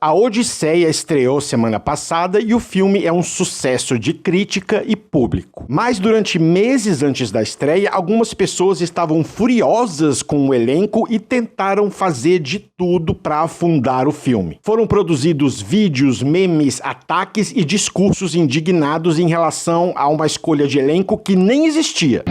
A Odisseia estreou semana passada e o filme é um sucesso de crítica e público. Mas durante meses antes da estreia, algumas pessoas estavam furiosas com o elenco e tentaram fazer de tudo para afundar o filme. Foram produzidos vídeos, memes, ataques e discursos indignados em relação a uma escolha de elenco que nem existia.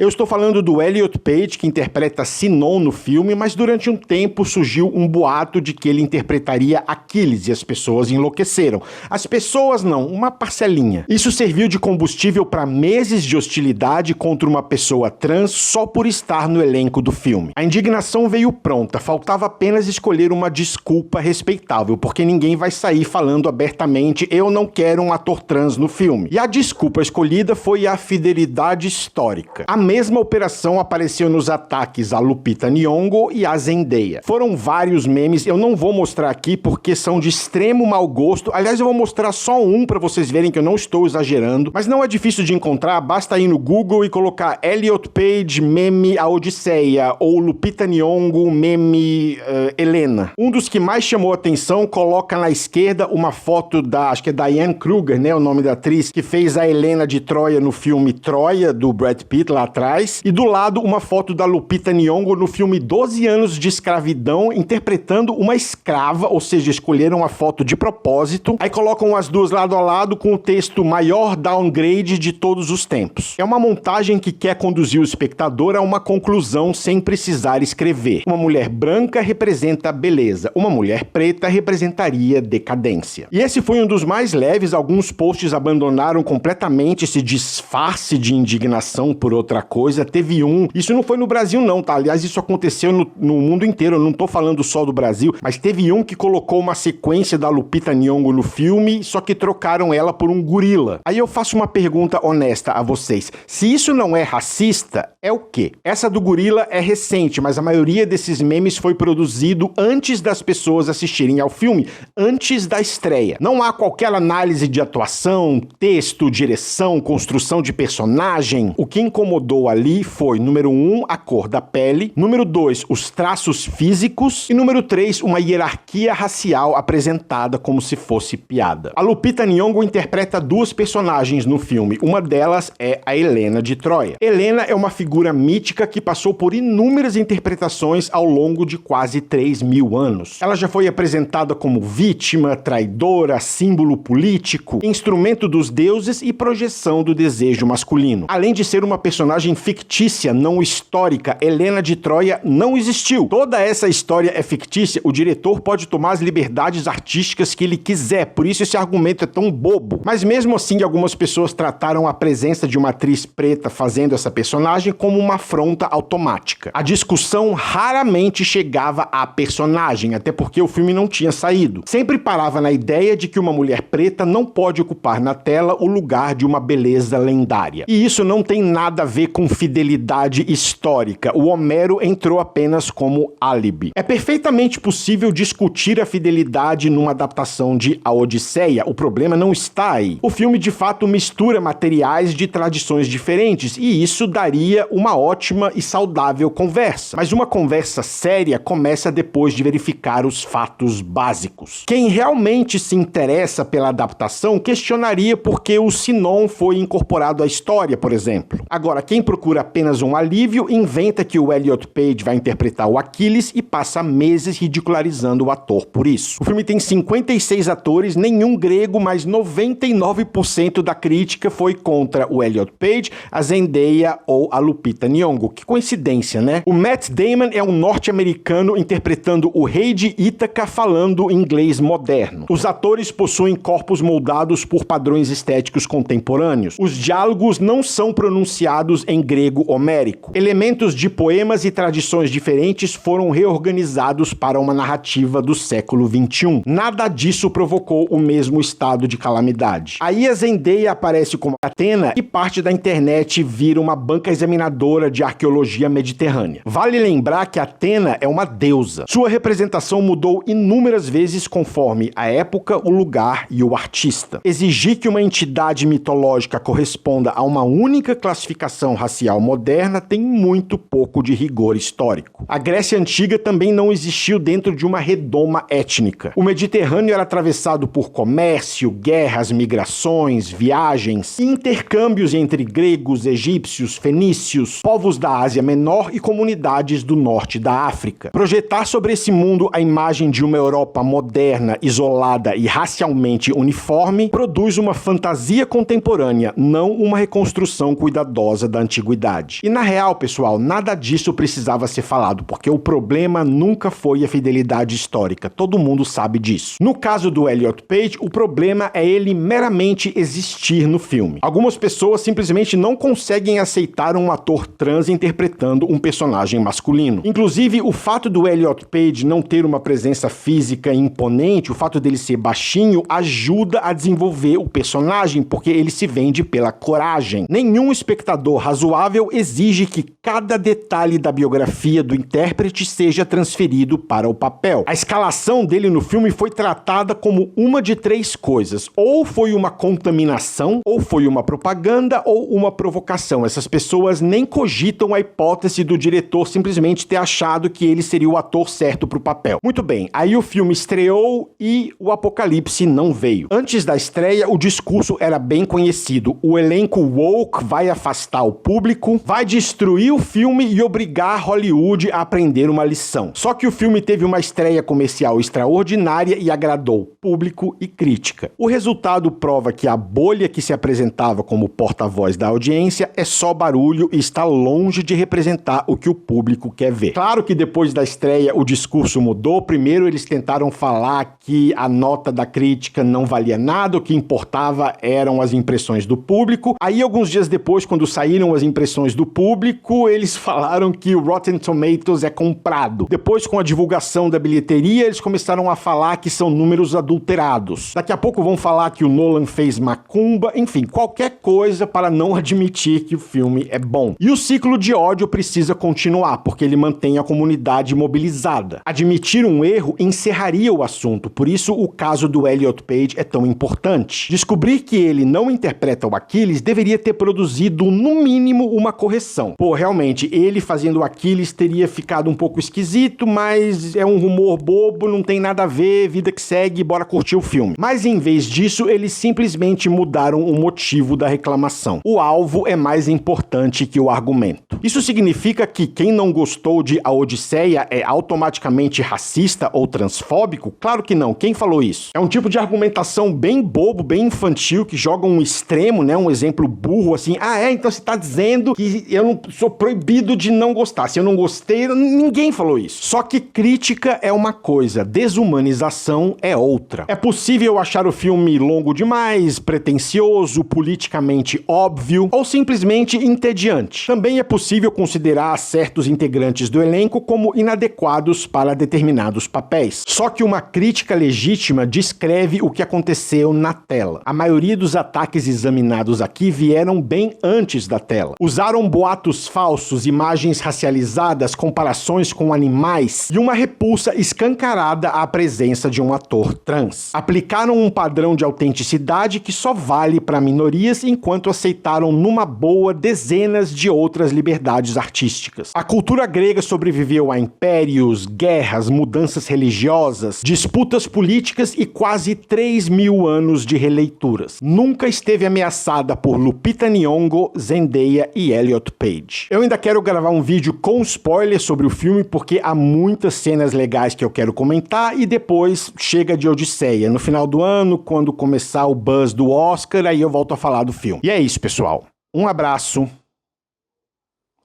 Eu estou falando do Elliot Page, que interpreta Sinon no filme, mas durante um tempo surgiu um boato de que ele interpretaria Aquiles e as pessoas enlouqueceram. As pessoas não, uma parcelinha. Isso serviu de combustível para meses de hostilidade contra uma pessoa trans só por estar no elenco do filme. A indignação veio pronta, faltava apenas escolher uma desculpa respeitável, porque ninguém vai sair falando abertamente eu não quero um ator trans no filme. E a desculpa escolhida foi a fidelidade histórica. A mesma operação apareceu nos ataques a Lupita Nyong'o e a Zendaya. Foram vários memes, eu não vou mostrar aqui porque são de extremo mau gosto. Aliás, eu vou mostrar só um para vocês verem que eu não estou exagerando, mas não é difícil de encontrar, basta ir no Google e colocar Elliot Page meme A Odisseia ou Lupita Nyong'o meme Helena. Um dos que mais chamou atenção coloca na esquerda uma foto da, acho que é Diane Kruger, né, o nome da atriz, que fez a Helena de Troia no filme Troia, do Brad Pitt lá atrás, e do lado uma foto da Lupita Nyong'o no filme 12 anos de escravidão, interpretando uma escrava, ou seja, escolheram a foto de propósito, aí colocam as duas lado a lado com o texto maior downgrade de todos os tempos. É uma montagem que quer conduzir o espectador a uma conclusão sem precisar escrever. Uma mulher branca representa beleza, uma mulher preta representaria decadência. E esse foi um dos mais leves, alguns posts abandonaram completamente esse disfarce de indignação por outra coisa. Teve isso não foi no Brasil não, tá? Aliás, isso aconteceu no mundo inteiro, eu não tô falando só do Brasil, mas teve um que colocou uma sequência da Lupita Nyong'o no filme, só que trocaram ela por um gorila. Aí eu faço uma pergunta honesta a vocês. Se isso não é racista, é o quê? Essa do gorila é recente, mas a maioria desses memes foi produzido antes das pessoas assistirem ao filme, antes da estreia. Não há qualquer análise de atuação, texto, direção, construção de personagem. O que incomodou ali foi, número 1, a cor da pele, número 2, os traços físicos e número 3, uma hierarquia racial apresentada como se fosse piada. A Lupita Nyong'o interpreta duas personagens no filme, uma delas é a Helena de Troia. Helena é uma figura mítica que passou por inúmeras interpretações ao longo de quase 3.000 anos. Ela já foi apresentada como vítima, traidora, símbolo político, instrumento dos deuses e projeção do desejo masculino. Além de ser uma personagem fictícia, não histórica, Helena de Troia não existiu. Toda essa história é fictícia, o diretor pode tomar as liberdades artísticas que ele quiser, por isso esse argumento é tão bobo. Mas mesmo assim, algumas pessoas trataram a presença de uma atriz preta fazendo essa personagem como uma afronta automática. A discussão raramente chegava à personagem, até porque o filme não tinha saído. Sempre parava na ideia de que uma mulher preta não pode ocupar na tela o lugar de uma beleza lendária. E isso não tem nada a ver com fidelidade histórica. O Homero entrou apenas como álibi. É perfeitamente possível discutir a fidelidade numa adaptação de A Odisseia. O problema não está aí. O filme de fato mistura materiais de tradições diferentes e isso daria uma ótima e saudável conversa. Mas uma conversa séria começa depois de verificar os fatos básicos. Quem realmente se interessa pela adaptação questionaria por que o Sinon foi incorporado à história, por exemplo. Agora, quem procura apenas um alívio inventa que o Elliot Page vai interpretar o Aquiles e passa meses ridicularizando o ator por isso. O filme tem 56 atores, nenhum grego, mas 99% da crítica foi contra o Elliot Page, a Zendaya ou a Lupita Nyong'o. Que coincidência, né? O Matt Damon é um norte-americano interpretando o rei de Ítaca falando inglês moderno. Os atores possuem corpos moldados por padrões estéticos contemporâneos. Os diálogos não são pronunciados em grego homérico. Elementos de poemas e tradições diferentes foram reorganizados para uma narrativa do século XXI. Nada disso provocou o mesmo estado de calamidade. Aí a Zendaya aparece como Atena e parte da internet vira uma banca examinadora de arqueologia mediterrânea. Vale lembrar que Atena é uma deusa. Sua representação mudou inúmeras vezes conforme a época, o lugar e o artista. Exigir que uma entidade mitológica corresponda a uma única classificação racial moderna tem muito pouco de rigor histórico. A Grécia Antiga também não existiu dentro de uma redoma étnica. O Mediterrâneo era atravessado por comércio, guerras, migrações, viagens, intercâmbios entre gregos, egípcios, fenícios, povos da Ásia Menor e comunidades do norte da África. Projetar sobre esse mundo a imagem de uma Europa moderna, isolada e racialmente uniforme produz uma fantasia contemporânea, não uma reconstrução cuidadosa da antiguidade. E na real, pessoal, nada disso precisava ser falado, porque o problema nunca foi a fidelidade histórica. Todo mundo sabe disso. No caso do Elliot Page, o problema é ele meramente existir no filme. Algumas pessoas simplesmente não conseguem aceitar um ator trans interpretando um personagem masculino. Inclusive, o fato do Elliot Page não ter uma presença física imponente, o fato dele ser baixinho, ajuda a desenvolver o personagem, porque ele se vende pela coragem. Nenhum espectador razoável exige que cada detalhe da biografia do intérprete seja transferido para o papel. A escalação dele no filme foi tratada como uma de três coisas. Ou foi uma contaminação, ou foi uma propaganda, ou uma provocação. Essas pessoas nem cogitam a hipótese do diretor simplesmente ter achado que ele seria o ator certo para o papel. Muito bem, aí o filme estreou e o apocalipse não veio. Antes da estreia, o discurso era bem conhecido. O elenco woke vai afastar o público, vai destruir o filme e obrigar Hollywood a aprender uma lição. Só que o filme teve uma estreia comercial extraordinária e agradou público e crítica. O resultado prova que a bolha que se apresentava como porta-voz da audiência é só barulho e está longe de representar o que o público quer ver. Claro que depois da estreia o discurso mudou. Primeiro eles tentaram falar que a nota da crítica não valia nada, o que importava eram as impressões do público. Aí alguns dias depois, quando saíram as impressões do público, eles falaram que o Rotten Tomatoes é comprado. Depois, com a divulgação da bilheteria, eles começaram a falar que são números adulterados. Daqui a pouco vão falar que o Nolan fez macumba, enfim, qualquer coisa para não admitir que o filme é bom. E o ciclo de ódio precisa continuar, porque ele mantém a comunidade mobilizada. Admitir um erro encerraria o assunto, por isso o caso do Elliot Page é tão importante. Descobrir que ele não interpreta o Aquiles deveria ter produzido, no mínimo, uma correção. Pô, realmente, ele fazendo o Aquiles teria ficado um pouco esquisito, mas é um rumor bobo, não tem nada a ver, vida que segue, bora curtir o filme. Mas em vez disso, eles simplesmente mudaram o motivo da reclamação. O alvo é mais importante que o argumento. Isso significa que quem não gostou de A Odisseia é automaticamente racista ou transfóbico? Claro que não. Quem falou isso? É um tipo de argumentação bem bobo, bem infantil, que joga um extremo, né? Um exemplo burro, assim. Então você tá dizendo que eu não sou proibido de não gostar. Se eu não gostei, ninguém falou isso. Só que crítica é uma coisa, desumanização é outra. É possível achar o filme longo demais, pretensioso, politicamente óbvio ou simplesmente entediante. Também é possível considerar certos integrantes do elenco como inadequados para determinados papéis. Só que uma crítica legítima descreve o que aconteceu na tela. A maioria dos ataques examinados aqui vieram bem antes da tela. Usaram boatos falsos, imagens racializadas, comparações com animais e uma repulsa escancarada à presença de um ator trans. Aplicaram um padrão de autenticidade que só vale para minorias, enquanto aceitaram numa boa dezenas de outras liberdades artísticas. A cultura grega sobreviveu a impérios, guerras, mudanças religiosas, disputas políticas e quase 3.000 anos de releituras. Nunca esteve ameaçada por Lupita Nyong'o, Zendaya e Elliot Page. Eu ainda quero gravar um vídeo com spoilers sobre o filme, porque há muitas cenas legais que eu quero comentar, e depois chega de Odisseia. No final do ano, quando começar o buzz do Oscar, aí eu volto a falar do filme. E é isso, pessoal. Um abraço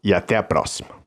e até a próxima.